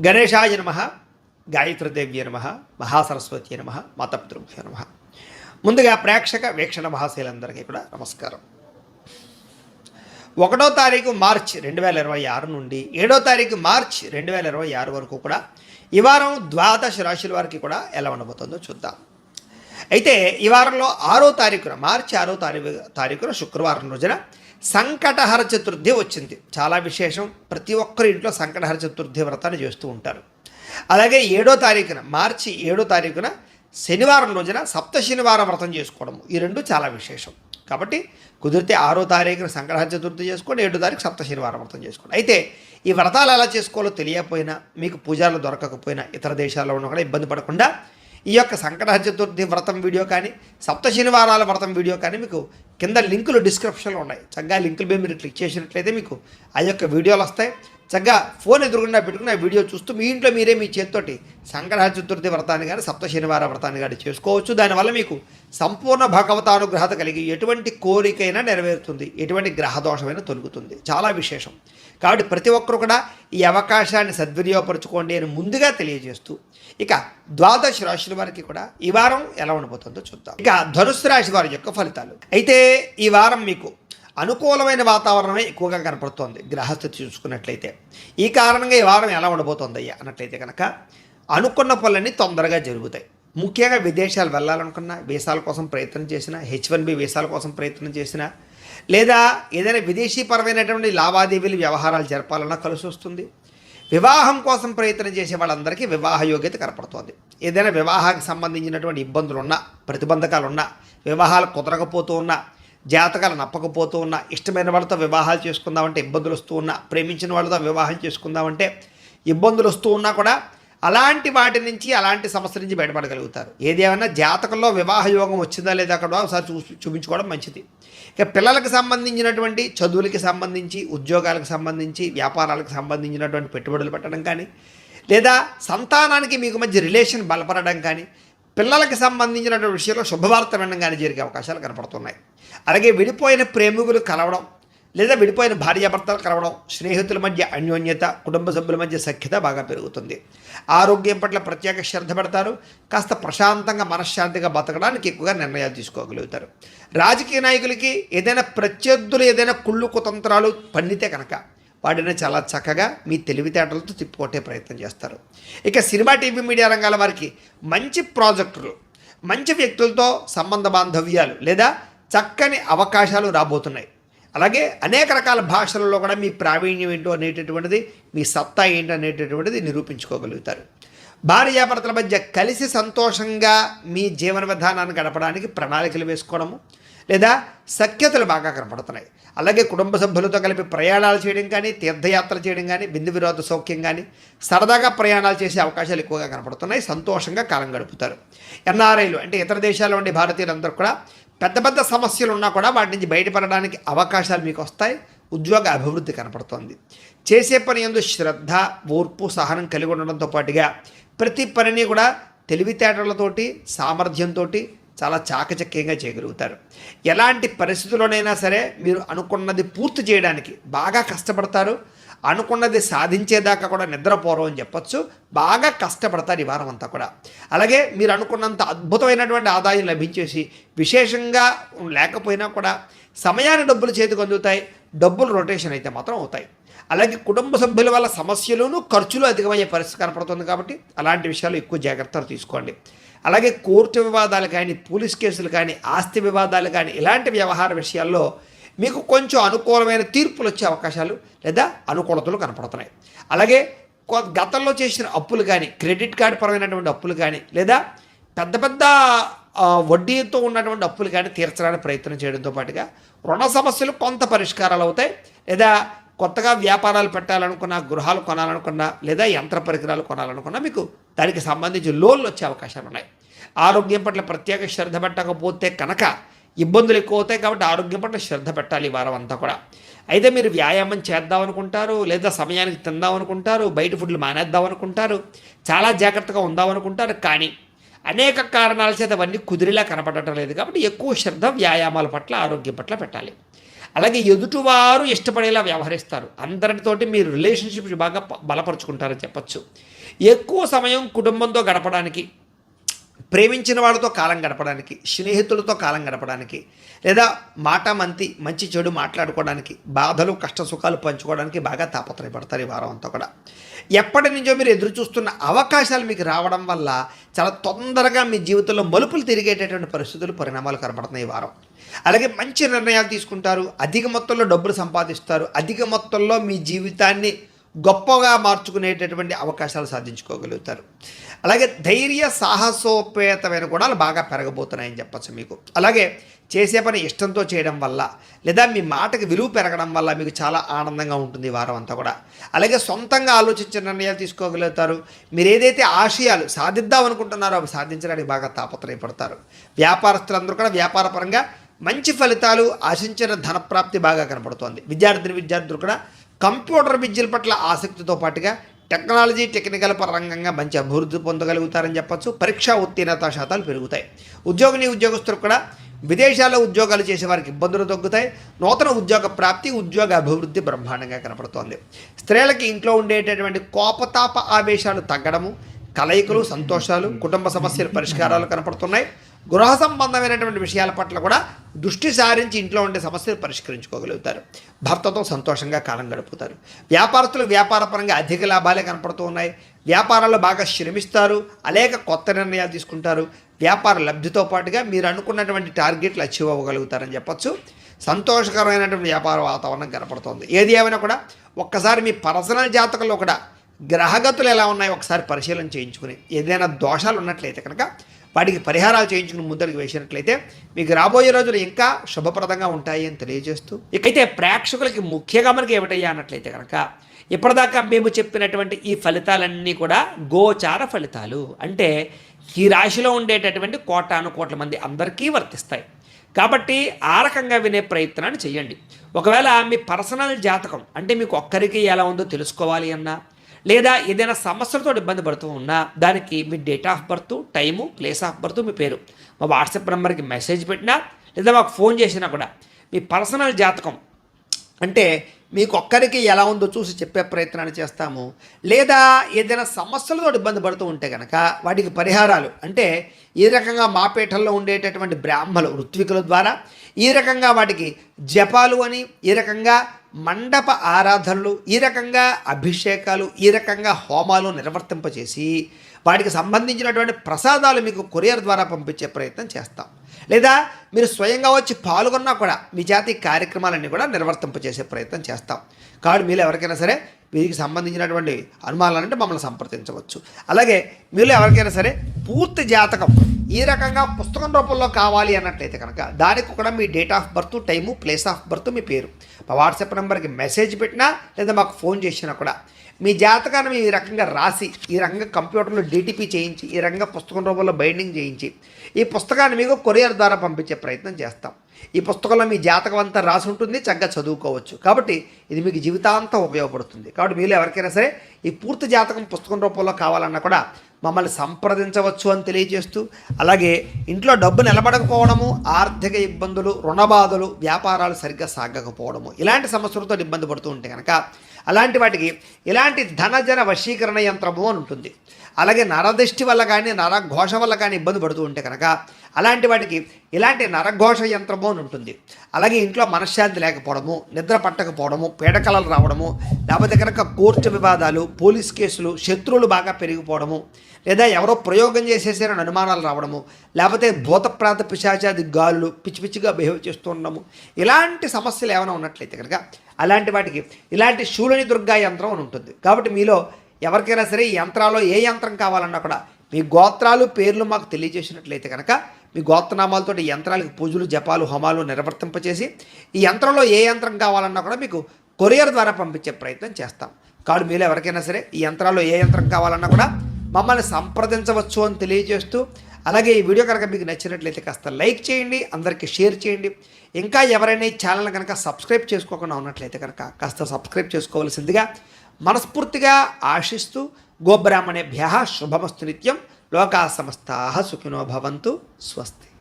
గణేశాయ నమ, గాయత్రీదేవ్య నమ, మహాసరస్వతి నమ, మాతాపితృభ్యో నమ. ముందుగా ప్రేక్షక వీక్షణ మహాశైలందరికీ కూడా నమస్కారం. 1వ తారీఖు మార్చ్ 2026 నుండి 7వ తారీఖు మార్చ్ 2026 వరకు కూడా ఈ వారం ద్వాదశ రాశుల వారికి కూడా ఎలా ఉండబోతుందో చూద్దాం. అయితే ఈ వారంలో 6వ తారీఖున మార్చి 6వ తారీఖున శుక్రవారం రోజున సంకటహర చతుర్థి వచ్చింది. చాలా విశేషం. ప్రతి ఒక్కరి ఇంట్లో సంకటహర చతుర్థి వ్రతాన్ని చేస్తూ ఉంటారు. అలాగే 7వ తారీఖున మార్చి 7వ తారీఖున శనివారం రోజున సప్త శనివారం వ్రతం చేసుకోవడం, ఈ రెండు చాలా విశేషం. కాబట్టి కుదిరితే 6వ తారీఖున సంకటహర చతుర్థి చేసుకోండి, 7వ తారీఖు సప్త శనివారం వ్రతం చేసుకోండి. అయితే ఈ వ్రతాలు ఎలా చేసుకోవాలో తెలియకపోయినా, మీకు పూజలు దొరకకపోయినా, ఇతర దేశాల్లో ఉన్న కూడా ఇబ్బంది పడకుండా ఈ యొక్క సంకటహర చతుర్థి వ్రతం వీడియో కానీ, సప్త శనివారాల వ్రతం వీడియో కానీ మీకు కింద లింకులు డిస్క్రిప్షన్లో ఉన్నాయి. చక్కగా లింకుల మీద మీరు క్లిక్ చేసినట్లయితే మీకు ఆ యొక్క వీడియోలు వస్తాయి. చక్కగా ఫోన్ ఎదురుగుండా పెట్టుకుని ఆ వీడియో చూస్తూ మీ ఇంట్లో మీరే మీ చేతితోటి సంకటహర చతుర్థి వ్రతాన్ని కానీ సప్త శనివార వ్రతాన్ని కానీ చేసుకోవచ్చు. దానివల్ల మీకు సంపూర్ణ భగవతానుగ్రహత కలిగి ఎటువంటి కోరికైనా నెరవేరుతుంది, ఎటువంటి గ్రహదోషమైనా తొలుగుతుంది. చాలా విశేషం. కాబట్టి ప్రతి ఒక్కరు కూడా ఈ అవకాశాన్ని సద్వినియోగపరచుకోండి అని ముందుగా తెలియజేస్తూ, ఇక ద్వాదశ రాశుల వారికి కూడా ఈ వారం ఎలా ఉండబోతుందో చూద్దాం. ఇక ధనుస్సు రాశి వారి యొక్క ఫలితాలు. అయితే ఈ వారం మీకు అనుకూలమైన వాతావరణమే ఎక్కువగా కనపడుతోంది గ్రహస్థితి చూసుకున్నట్లయితే. ఈ కారణంగా ఈ వారం ఎలా ఉండబోతోంది అయ్యా అన్నట్లయితే కనుక అనుకున్న పనులన్నీ తొందరగా జరుగుతాయి. ముఖ్యంగా విదేశాలు వెళ్ళాలనుకున్నా, వీసాల కోసం ప్రయత్నం చేసినా, H1B వీసాల కోసం ప్రయత్నం చేసినా, లేదా ఏదైనా విదేశీపరమైనటువంటి లావాదేవీలు వ్యవహారాలు జరపాలన్నా కలిసి వస్తుంది. వివాహం కోసం ప్రయత్నం చేసే వాళ్ళందరికీ వివాహ యోగ్యత కనపడుతోంది. ఏదైనా వివాహానికి సంబంధించినటువంటి ఇబ్బందులు ఉన్నా, ప్రతిబంధకాలు ఉన్నా, వివాహాలు కుదరకపోతూ ఉన్నా, జాతకాలు నప్పకపోతూ ఉన్నా, ఇష్టమైన వాళ్ళతో వివాహాలు చేసుకుందామంటే ఇబ్బందులు వస్తూ ఉన్నా, ప్రేమించిన వాళ్ళతో వివాహం చేసుకుందామంటే ఇబ్బందులు వస్తూ ఉన్నా కూడా అలాంటి వాటి నుంచి, అలాంటి సమస్య నుంచి బయటపడగలుగుతారు. ఏదేమన్నా జాతకంలో వివాహ యోగం వచ్చిందా లేదా అక్కడ ఒకసారి చూపించుకోవడం మంచిది. ఇక పిల్లలకు సంబంధించినటువంటి చదువులకి సంబంధించి, ఉద్యోగాలకు సంబంధించి, వ్యాపారాలకు సంబంధించినటువంటి పెట్టుబడులు పెట్టడం కానీ, లేదా సంతానానికి మీకు మధ్య రిలేషన్ బలపడడం కానీ, పిల్లలకు సంబంధించినటువంటి విషయంలో శుభవార్త వినడం కానీ జరిగే అవకాశాలు కనపడుతున్నాయి. అలాగే విడిపోయిన ప్రేమికులు కలవడం, లేదా విడిపోయిన భార్యాభర్తలు కలవడం, స్నేహితుల మధ్య అన్యోన్యత, కుటుంబ సభ్యుల మధ్య సఖ్యత బాగా పెరుగుతుంది. ఆరోగ్యం పట్ల ప్రత్యేక శ్రద్ధ పెడతారు. కాస్త ప్రశాంతంగా మనశ్శాంతిగా బతకడానికి ఎక్కువగా నిర్ణయాలు తీసుకోగలుగుతారు. రాజకీయ నాయకులకి ఏదైనా ప్రత్యర్థులు ఏదైనా కుళ్ళు కుతంత్రాలు పన్నితే కనుక వాటిని చాలా చక్కగా మీ తెలివితేటలతో తిప్పుకొట్టే ప్రయత్నం చేస్తారు. ఇక సినిమా, టీవీ, మీడియా రంగాల వారికి మంచి ప్రాజెక్టులు, మంచి వ్యక్తులతో సంబంధ బాంధవ్యాలు లేదా చక్కని అవకాశాలు రాబోతున్నాయి. అలాగే అనేక రకాల భాషలలో కూడా మీ ప్రావీణ్యం ఏంటో అనేటటువంటిది, మీ సత్తా ఏంటో అనేటటువంటిది నిరూపించుకోగలుగుతారు. భార్యాభర్తల మధ్య కలిసి సంతోషంగా మీ జీవన విధానాన్ని గడపడానికి ప్రణాళికలు వేసుకోవడము, లేదా సఖ్యతలు బాగా కనపడుతున్నాయి. అలాగే కుటుంబ సభ్యులతో కలిపి ప్రయాణాలు చేయడం కానీ, తీర్థయాత్రలు చేయడం కానీ, బిందు విరోధ సౌఖ్యం కానీ, సరదాగా ప్రయాణాలు చేసే అవకాశాలు ఎక్కువగా కనపడుతున్నాయి. సంతోషంగా కాలం గడుపుతారు. ఎన్ఆర్ఐలు అంటే ఇతర దేశాల్లో ఉండే భారతీయులందరూ కూడా పెద్ద పెద్ద సమస్యలు ఉన్నా కూడా వాటి నుంచి బయటపడడానికి అవకాశాలు మీకు వస్తాయి. ఉద్యోగ అభివృద్ధి కనపడుతోంది. చేసే పని యందు శ్రద్ధ, ఓర్పు, సహనం కలిగి ఉండడంతో పాటుగా ప్రతి పనిని కూడా తెలివితేటలతోటి, సామర్థ్యంతో చాలా చాకచక్యంగా చేయగలుగుతారు. ఎలాంటి పరిస్థితుల్లోనైనా సరే మీరు అనుకున్నది పూర్తి చేయడానికి బాగా కష్టపడతారు. అనుకున్నది సాధించేదాకా కూడా నిద్రపోరు అని చెప్పచ్చు. బాగా కష్టపడతారు ఈ వారం అంతా కూడా. అలాగే మీరు అనుకున్నంత అద్భుతమైనటువంటి ఆదాయం లభించేసి, విశేషంగా లేకపోయినా కూడా సమయాన్ని డబ్బులు చేతికి అందుతాయి. డబ్బులు రొటేషన్ అయితే మాత్రం అవుతాయి. అలాగే కుటుంబ సభ్యుల వల్ల సమస్యలను, ఖర్చులు అధికమయ్యే పరిస్థితి కనపడుతుంది. కాబట్టి అలాంటి విషయాలు ఎక్కువ జాగ్రత్తలు తీసుకోండి. అలాగే కోర్టు వివాదాలు కానీ, పోలీస్ కేసులు కానీ, ఆస్తి వివాదాలు కానీ, ఇలాంటి వ్యవహార విషయాల్లో మీకు కొంచెం అనుకూలమైన తీర్పులు వచ్చే అవకాశాలు లేదా అనుకూలతలు కనపడుతున్నాయి. అలాగే గతంలో చేసిన అప్పులు కానీ, క్రెడిట్ కార్డు పరమైనటువంటి అప్పులు కానీ, లేదా పెద్ద పెద్ద వడ్డీతో ఉన్నటువంటి అప్పులు కానీ తీర్చడానికి ప్రయత్నం చేయడంతో పాటుగా రుణ సమస్యలు కొంత పరిష్కారాలు అవుతాయి. లేదా కొత్తగా వ్యాపారాలు పెట్టాలనుకున్నా, గృహాలు కొనాలనుకున్నా, లేదా యంత్ర పరికరాలు కొనాలనుకున్నా మీకు దానికి సంబంధించి లోన్లు వచ్చే అవకాశాలు ఉన్నాయి. ఆరోగ్యం పట్ల ప్రత్యేక శ్రద్ధ పెట్టకపోతే కనుక ఇబ్బందులు ఎక్కువ అవుతాయి. కాబట్టి ఆరోగ్యం పట్ల శ్రద్ధ పెట్టాలి ఈ వారం అంతా కూడా. అయితే మీరు వ్యాయామం చేద్దాం అనుకుంటారు, లేదా సమయానికి తిందాం అనుకుంటారు, బయట ఫుడ్లు మానేద్దాం అనుకుంటారు, చాలా జాగ్రత్తగా ఉందాం అనుకుంటారు. కానీ అనేక కారణాల చేత అవన్నీ కుదిరిలా కనపడటం లేదు. కాబట్టి ఎక్కువ శ్రద్ధ వ్యాయామాల పట్ల, ఆరోగ్యం పట్ల పెట్టాలి. అలాగే ఎదుటివారు ఇష్టపడేలా వ్యవహరిస్తారు. అందరితోటి మీరు రిలేషన్షిప్ బాగా బలపరుచుకుంటారని చెప్పచ్చు. ఎక్కువ సమయం కుటుంబంతో గడపడానికి, ప్రేమించిన వాళ్ళతో కాలం గడపడానికి, స్నేహితులతో కాలం గడపడానికి, లేదా మంచి చెడు మాట్లాడుకోవడానికి, బాధలు కష్ట సుఖాలు పంచుకోవడానికి బాగా తాపత్రయపడతారు ఈ వారం అంతా కూడా. ఎప్పటి నుంచో మీరు ఎదురు చూస్తున్న అవకాశాలు మీకు రావడం వల్ల చాలా తొందరగా మీ జీవితంలో మలుపులు తిరిగేటటువంటి పరిస్థితులు, పరిణామాలు కనబడుతున్నాయి ఈ వారం. అలాగే మంచి నిర్ణయాలు తీసుకుంటారు, అధిక మొత్తంలో డబ్బులు సంపాదిస్తారు, అధిక మొత్తంలో మీ జీవితాన్ని గొప్పగా మార్చుకునేటటువంటి అవకాశాలు సాధించుకోగలుగుతారు. అలాగే ధైర్య సాహసోపేతమైన గుణాలు బాగా పెరగబోతున్నాయని చెప్పచ్చు మీకు. అలాగే చేసే పని ఇష్టంతో చేయడం వల్ల, లేదా మీ మాటకి విలువ పెరగడం వల్ల మీకు చాలా ఆనందంగా ఉంటుంది ఈ వారం అంతా కూడా. అలాగే సొంతంగా ఆలోచించిన నిర్ణయాలు తీసుకోగలుగుతారు. మీరు ఏదైతే ఆశయాలు సాధిద్దాం అనుకుంటున్నారో అవి సాధించడానికి బాగా తాపత్రయపడతారు. వ్యాపారస్తులందరూ కూడా వ్యాపారపరంగా మంచి ఫలితాలు, ఆశించిన ధనప్రాప్తి బాగా కనపడుతోంది. విద్యార్థులు కూడా కంప్యూటర్ విద్యల పట్ల ఆసక్తితో పాటుగా టెక్నాలజీ, టెక్నికల్ పరంగా మంచి అభివృద్ధి పొందగలుగుతారని చెప్పచ్చు. పరీక్షా ఉత్తీర్ణత శాతాలు పెరుగుతాయి. ఉద్యోగస్తులకు కూడా విదేశాల్లో ఉద్యోగాలు చేసే వారికి ఇబ్బందులు తగ్గుతాయి. నూతన ఉద్యోగ ప్రాప్తి, ఉద్యోగ అభివృద్ధి బ్రహ్మాండంగా కనపడుతోంది. స్త్రీలకి ఇంట్లో ఉండేటటువంటి కోపతాప ఆవేశాలు తగ్గడము, కలయికలు, సంతోషాలు, కుటుంబ సమస్యల పరిష్కారాలు కనపడుతున్నాయి. గృహ సంబంధమైనటువంటి విషయాల పట్ల కూడా దృష్టి సారించి ఇంట్లో ఉండే సమస్యలు పరిష్కరించుకోగలుగుతారు. భర్తతో సంతోషంగా కాలం గడుపుతారు. వ్యాపారస్తులు వ్యాపారపరంగా అధిక లాభాలే కనపడుతూ ఉన్నాయి. వ్యాపారాల్లో బాగా శ్రమిస్తారు, అనేక కొత్త నిర్ణయాలు తీసుకుంటారు. వ్యాపార లబ్ధితో పాటుగా మీరు అనుకున్నటువంటి టార్గెట్లు అచీవ్ అవ్వగలుగుతారని చెప్పచ్చు. సంతోషకరమైనటువంటి వ్యాపార వాతావరణం కనపడుతోంది. ఏది ఏమైనా కూడా ఒక్కసారి మీ పర్సనల్ జాతకంలో కూడా గ్రహగతులు ఎలా ఉన్నాయో ఒకసారి పరిశీలన చేయించుకుని, ఏదైనా దోషాలు ఉన్నట్లయితే కనుక వాటికి పరిహారాలు చేయించుకుని ముందరికి వేసినట్లయితే మీకు రాబోయే రోజులు ఇంకా శుభప్రదంగా ఉంటాయి అని తెలియజేస్తూ, ఇకైతే ప్రేక్షకులకి ముఖ్యంగా మనకి ఏమిటయ్యా అన్నట్లయితే కనుక ఇప్పటిదాకా మేము చెప్పినటువంటి ఈ ఫలితాలన్నీ కూడా గోచార ఫలితాలు. అంటే ఈ రాశిలో ఉండేటటువంటి కోట్ల మంది అందరికీ వర్తిస్తాయి. కాబట్టి ఆ రకంగా వినే ప్రయత్నాన్ని చేయండి. ఒకవేళ మీ పర్సనల్ జాతకం అంటే మీకు ఒక్కరికి ఎలా ఉందో తెలుసుకోవాలి అన్నా, లేదా ఏదైనా సమస్యలతో ఇబ్బంది పడుతూ ఉన్నా, దానికి మీ date of birth, time, place of birth, మీ పేరు మా వాట్సాప్ నెంబర్కి మెసేజ్ పెట్టినా, లేదా మాకు ఫోన్ చేసినా కూడా మీ పర్సనల్ జాతకం అంటే మీకు ఒక్కరికి ఎలా ఉందో చూసి చెప్పే ప్రయత్నాన్ని చేస్తాము. లేదా ఏదైనా సమస్యలతో ఇబ్బంది పడుతూ ఉంటే కనుక వాటికి పరిహారాలు అంటే ఈ రకంగా మా పీఠంలో ఉండేటటువంటి బ్రాహ్మలు, ఋత్వికుల ద్వారా ఈ రకంగా వాటికి జపాలు అని, ఈ రకంగా మండప ఆరాధనలు, ఈ రకంగా అభిషేకాలు, ఈ రకంగా హోమాలు నిర్వర్తింపచేసి వాటికి సంబంధించినటువంటి ప్రసాదాలు మీకు కొరియర్ ద్వారా పంపించే ప్రయత్నం చేస్తాం. లేదా మీరు స్వయంగా వచ్చి పాల్గొన్నా కూడా మీ జాతి కార్యక్రమాలన్నీ కూడా నిర్వర్తింపచేసే ప్రయత్నం చేస్తాం. కాబట్టి మీరు ఎవరికైనా సరే వీరికి సంబంధించినటువంటి అనుమానాలంటే మమ్మల్ని సంప్రదించవచ్చు. అలాగే మీరు ఎవరికైనా సరే పూర్తి జాతకం ఈ రకంగా పుస్తకం రూపంలో కావాలి అన్నట్లయితే కనుక దానికి కూడా మీ date of birth, time, place of birth, మీ పేరు మా వాట్సాప్ నెంబర్కి మెసేజ్ పెట్టినా, లేదా మాకు ఫోన్ చేసినా కూడా మీ జాతకాన్ని ఈ రకంగా రాసి, ఈ రకంగా కంప్యూటర్లో డిటిపి చేయించి, ఈ రకంగా పుస్తకం రూపంలో బైండింగ్ చేయించి ఈ పుస్తకాన్ని మీకు కొరియర్ ద్వారా పంపించే ప్రయత్నం చేస్తాం. ఈ పుస్తకంలో మీ జాతకం అంతా రాసి ఉంటుంది, చక్కగా చదువుకోవచ్చు. కాబట్టి ఇది మీకు జీవితాంతం ఉపయోగపడుతుంది. కాబట్టి మీరు ఎవరికైనా సరే ఈ పూర్తి జాతకం పుస్తకం రూపంలో కావాలన్నా కూడా మమ్మల్ని సంప్రదించవచ్చు అని తెలియజేస్తూ, అలాగే ఇంట్లో డబ్బు నిలబడకపోవడము, ఆర్థిక ఇబ్బందులు, రుణబాధలు, వ్యాపారాలు సరిగ్గా సాగకపోవడము, ఇలాంటి సమస్యలతో ఇబ్బంది పడుతూ ఉంటే కనుక అలాంటి వాటికి ఇలాంటి ధనజన వశీకరణ యంత్రము అని ఉంటుంది. అలాగే నరదృష్టి వల్ల కానీ, నరఘోష వల్ల కానీ ఇబ్బంది పడుతూ ఉంటే కనుక అలాంటి వాటికి ఇలాంటి నరఘోష యంత్రము అని ఉంటుంది. అలాగే ఇంట్లో మనశ్శాంతి లేకపోవడము, నిద్ర పట్టకపోవడము, పీడకలలు రావడము, లేకపోతే కనుక కోర్టు వివాదాలు, పోలీస్ కేసులు, శత్రువులు బాగా పెరిగిపోవడము, లేదా ఎవరో ప్రయోగం చేసేసారని అనుమానాలు రావడము, లేకపోతే భూతప్రాత పిశాచాది గాలులు పిచ్చి పిచ్చిగా బిహేవ్ చేస్తూ ఉండడము, ఇలాంటి సమస్యలు ఏమైనా ఉన్నట్లయితే కనుక అలాంటి వాటికి ఇలాంటి శూలిని దుర్గా యంత్రం అని ఉంటుంది. కాబట్టి మీలో ఎవరికైనా సరే ఈ యంత్రాల్లో ఏ యంత్రం కావాలన్నా కూడా మీ గోత్రాలు, పేర్లు మాకు తెలియజేసినట్లయితే కనుక మీ గోత్రనామాలతో ఈ యంత్రాలకు పూజలు, జపాలు, హోమాలు నిర్వర్తింపచేసి ఈ యంత్రంలో ఏ యంత్రం కావాలన్నా కూడా మీకు కొరియర్ ద్వారా పంపించే ప్రయత్నం చేస్తాం. కాబట్టి మీరు ఎవరికైనా సరే ఈ యంత్రాల్లో ఏ యంత్రం కావాలన్నా కూడా మమ్మల్ని సంప్రదించవచ్చు అని తెలియజేస్తూ, అలాగే ఈ వీడియో కనుక మీకు నచ్చినట్లయితే కాస్త లైక్ చేయండి, అందరికీ షేర్ చేయండి. ఇంకా ఎవరైనా ఈ ఛానల్ కనుక సబ్స్క్రైబ్ చేసుకోకుండా ఉన్నట్లయితే కనుక కాస్త సబ్స్క్రైబ్ చేసుకోవాల్సిందిగా మనస్ఫూర్తిగా ఆశిస్తూ, గోబ్రాహ్మణేభ్యః శుభమస్తు నిత్యం. లోకా సమస్తాః సుఖినో భవంతు. స్వస్తి.